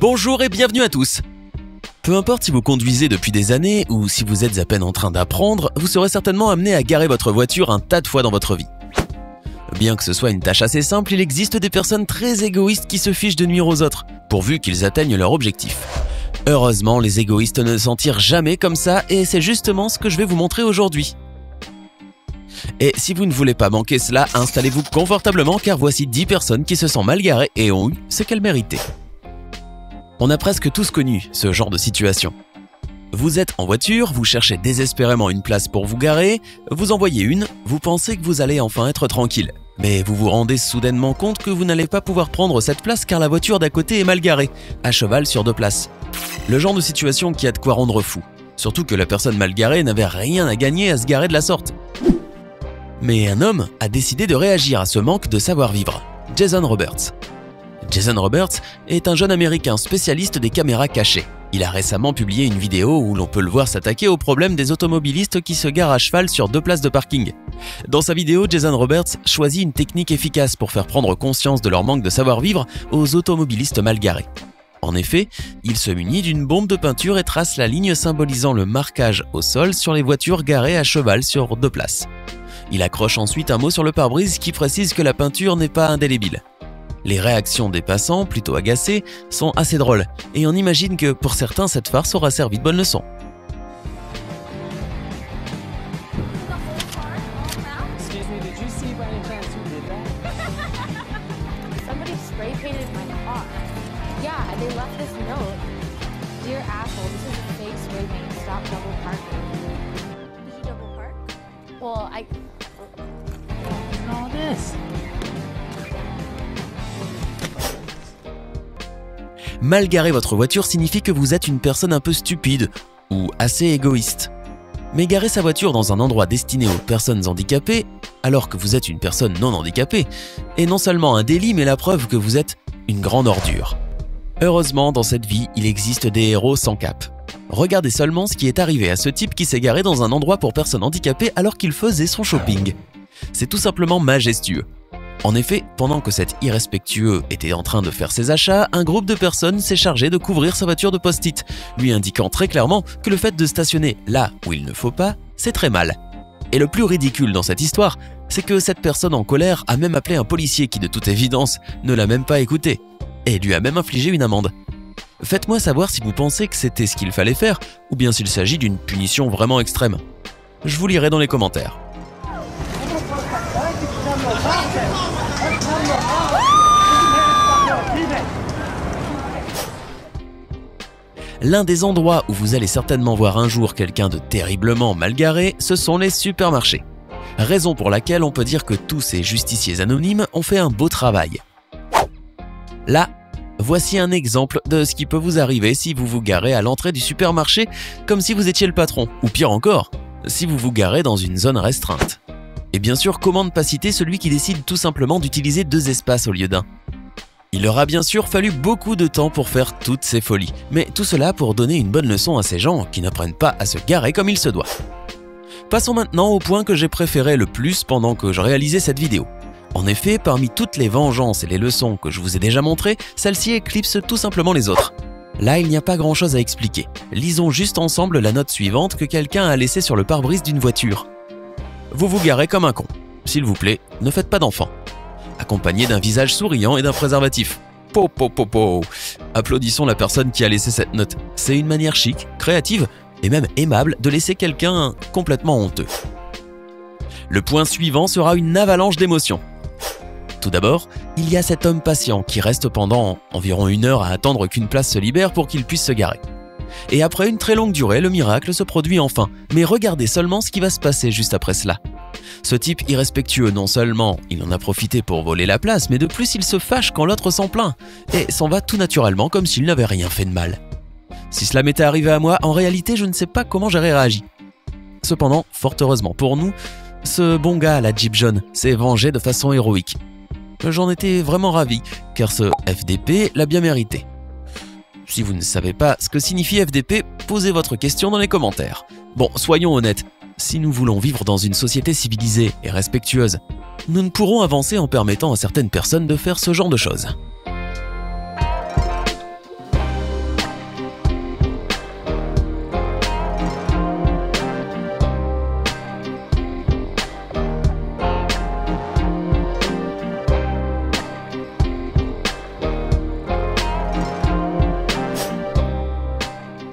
Bonjour et bienvenue à tous. Peu importe si vous conduisez depuis des années ou si vous êtes à peine en train d'apprendre, vous serez certainement amené à garer votre voiture un tas de fois dans votre vie. Bien que ce soit une tâche assez simple, il existe des personnes très égoïstes qui se fichent de nuire aux autres, pourvu qu'ils atteignent leur objectif. Heureusement, les égoïstes ne s'en tirent jamais comme ça et c'est justement ce que je vais vous montrer aujourd'hui. Et si vous ne voulez pas manquer cela, installez-vous confortablement car voici 10 personnes qui se sont mal garées et ont eu ce qu'elles méritaient. On a presque tous connu ce genre de situation. Vous êtes en voiture, vous cherchez désespérément une place pour vous garer, vous en voyez une, vous pensez que vous allez enfin être tranquille. Mais vous vous rendez soudainement compte que vous n'allez pas pouvoir prendre cette place car la voiture d'à côté est mal garée, à cheval sur 2 places. Le genre de situation qui a de quoi rendre fou. Surtout que la personne mal garée n'avait rien à gagner à se garer de la sorte. Mais un homme a décidé de réagir à ce manque de savoir-vivre. Jason Roberts. Jason Roberts est un jeune américain spécialiste des caméras cachées. Il a récemment publié une vidéo où l'on peut le voir s'attaquer au problème des automobilistes qui se garent à cheval sur 2 places de parking. Dans sa vidéo, Jason Roberts choisit une technique efficace pour faire prendre conscience de leur manque de savoir-vivre aux automobilistes mal garés. En effet, il se munit d'une bombe de peinture et trace la ligne symbolisant le marquage au sol sur les voitures garées à cheval sur 2 places. Il accroche ensuite un mot sur le pare-brise qui précise que la peinture n'est pas indélébile. Les réactions des passants, plutôt agacés, sont assez drôles et on imagine que pour certains cette farce aura servi de bonne leçon. Mal garer votre voiture signifie que vous êtes une personne un peu stupide ou assez égoïste. Mais garer sa voiture dans un endroit destiné aux personnes handicapées, alors que vous êtes une personne non handicapée, est non seulement un délit mais la preuve que vous êtes une grande ordure. Heureusement, dans cette vie, il existe des héros sans cap. Regardez seulement ce qui est arrivé à ce type qui s'est garé dans un endroit pour personnes handicapées alors qu'il faisait son shopping. C'est tout simplement majestueux. En effet, pendant que cet irrespectueux était en train de faire ses achats, un groupe de personnes s'est chargé de couvrir sa voiture de post-it, lui indiquant très clairement que le fait de stationner là où il ne faut pas, c'est très mal. Et le plus ridicule dans cette histoire, c'est que cette personne en colère a même appelé un policier qui de toute évidence ne l'a même pas écouté, et lui a même infligé une amende. Faites-moi savoir si vous pensez que c'était ce qu'il fallait faire, ou bien s'il s'agit d'une punition vraiment extrême. Je vous lirai dans les commentaires. L'un des endroits où vous allez certainement voir un jour quelqu'un de terriblement mal garé, ce sont les supermarchés. Raison pour laquelle on peut dire que tous ces justiciers anonymes ont fait un beau travail. Là, voici un exemple de ce qui peut vous arriver si vous vous garez à l'entrée du supermarché comme si vous étiez le patron, ou pire encore, si vous vous garez dans une zone restreinte. Et bien sûr, comment ne pas citer celui qui décide tout simplement d'utiliser 2 espaces au lieu d'un. Il aura bien sûr fallu beaucoup de temps pour faire toutes ces folies, mais tout cela pour donner une bonne leçon à ces gens qui n'apprennent pas à se garer comme il se doit. Passons maintenant au point que j'ai préféré le plus pendant que je réalisais cette vidéo. En effet, parmi toutes les vengeances et les leçons que je vous ai déjà montrées, celle-ci éclipse tout simplement les autres. Là, il n'y a pas grand-chose à expliquer. Lisons juste ensemble la note suivante que quelqu'un a laissée sur le pare-brise d'une voiture. Vous vous garez comme un con. S'il vous plaît, ne faites pas d'enfants. Accompagné d'un visage souriant et d'un préservatif. Po po po po. Applaudissons la personne qui a laissé cette note. C'est une manière chic, créative et même aimable de laisser quelqu'un complètement honteux. Le point suivant sera une avalanche d'émotions. Tout d'abord, il y a cet homme patient qui reste pendant environ 1 heure à attendre qu'une place se libère pour qu'il puisse se garer. Et après une très longue durée, le miracle se produit enfin. Mais regardez seulement ce qui va se passer juste après cela. Ce type irrespectueux, non seulement il en a profité pour voler la place, mais de plus il se fâche quand l'autre s'en plaint et s'en va tout naturellement comme s'il n'avait rien fait de mal. Si cela m'était arrivé à moi, en réalité je ne sais pas comment j'aurais réagi. Cependant, fort heureusement pour nous, ce bon gars à la Jeep jaune s'est vengé de façon héroïque. J'en étais vraiment ravi, car ce FDP l'a bien mérité. Si vous ne savez pas ce que signifie FDP, posez votre question dans les commentaires. Bon, soyons honnêtes, si nous voulons vivre dans une société civilisée et respectueuse, nous ne pourrons avancer en permettant à certaines personnes de faire ce genre de choses.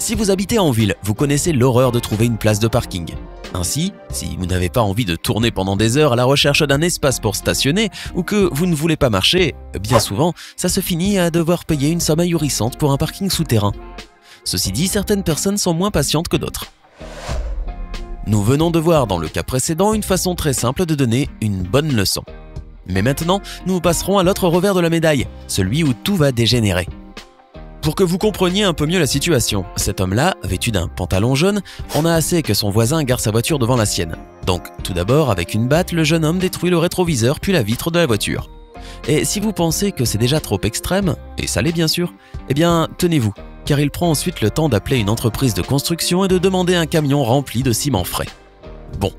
Si vous habitez en ville, vous connaissez l'horreur de trouver une place de parking. Ainsi, si vous n'avez pas envie de tourner pendant des heures à la recherche d'un espace pour stationner ou que vous ne voulez pas marcher, bien souvent, ça se finit à devoir payer une somme ahurissante pour un parking souterrain. Ceci dit, certaines personnes sont moins patientes que d'autres. Nous venons de voir dans le cas précédent une façon très simple de donner une bonne leçon. Mais maintenant, nous passerons à l'autre revers de la médaille, celui où tout va dégénérer. Pour que vous compreniez un peu mieux la situation, cet homme-là, vêtu d'un pantalon jaune, en a assez que son voisin gare sa voiture devant la sienne. Donc, tout d'abord, avec une batte, le jeune homme détruit le rétroviseur puis la vitre de la voiture. Et si vous pensez que c'est déjà trop extrême, et ça l'est bien sûr, eh bien, tenez-vous, car il prend ensuite le temps d'appeler une entreprise de construction et de demander un camion rempli de ciment frais. Bon,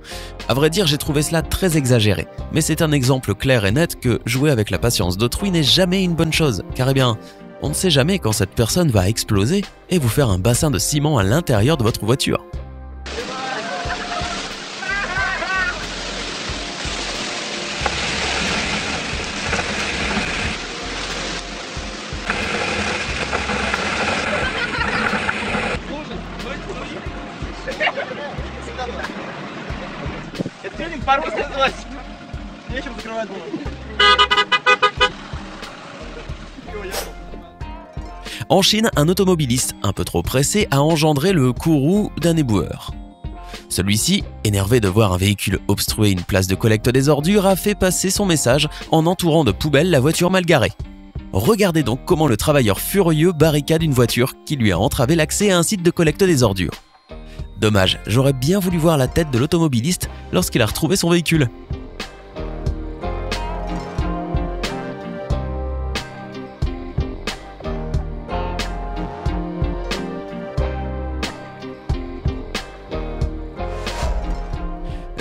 à vrai dire, j'ai trouvé cela très exagéré, mais c'est un exemple clair et net que jouer avec la patience d'autrui n'est jamais une bonne chose, car eh bien, on ne sait jamais quand cette personne va exploser et vous faire un bassin de ciment à l'intérieur de votre voiture. En Chine, un automobiliste un peu trop pressé a engendré le courroux d'un éboueur. Celui-ci, énervé de voir un véhicule obstruer une place de collecte des ordures, a fait passer son message en entourant de poubelles la voiture mal garée. Regardez donc comment le travailleur furieux barricade une voiture qui lui a entravé l'accès à un site de collecte des ordures. Dommage, j'aurais bien voulu voir la tête de l'automobiliste lorsqu'il a retrouvé son véhicule.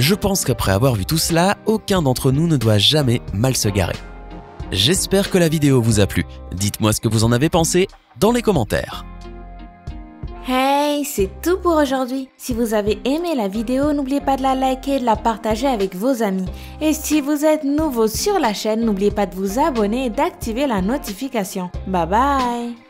Je pense qu'après avoir vu tout cela, aucun d'entre nous ne doit jamais mal se garer. J'espère que la vidéo vous a plu. Dites-moi ce que vous en avez pensé dans les commentaires. Hey, c'est tout pour aujourd'hui. Si vous avez aimé la vidéo, n'oubliez pas de la liker et de la partager avec vos amis. Et si vous êtes nouveau sur la chaîne, n'oubliez pas de vous abonner et d'activer la notification. Bye bye!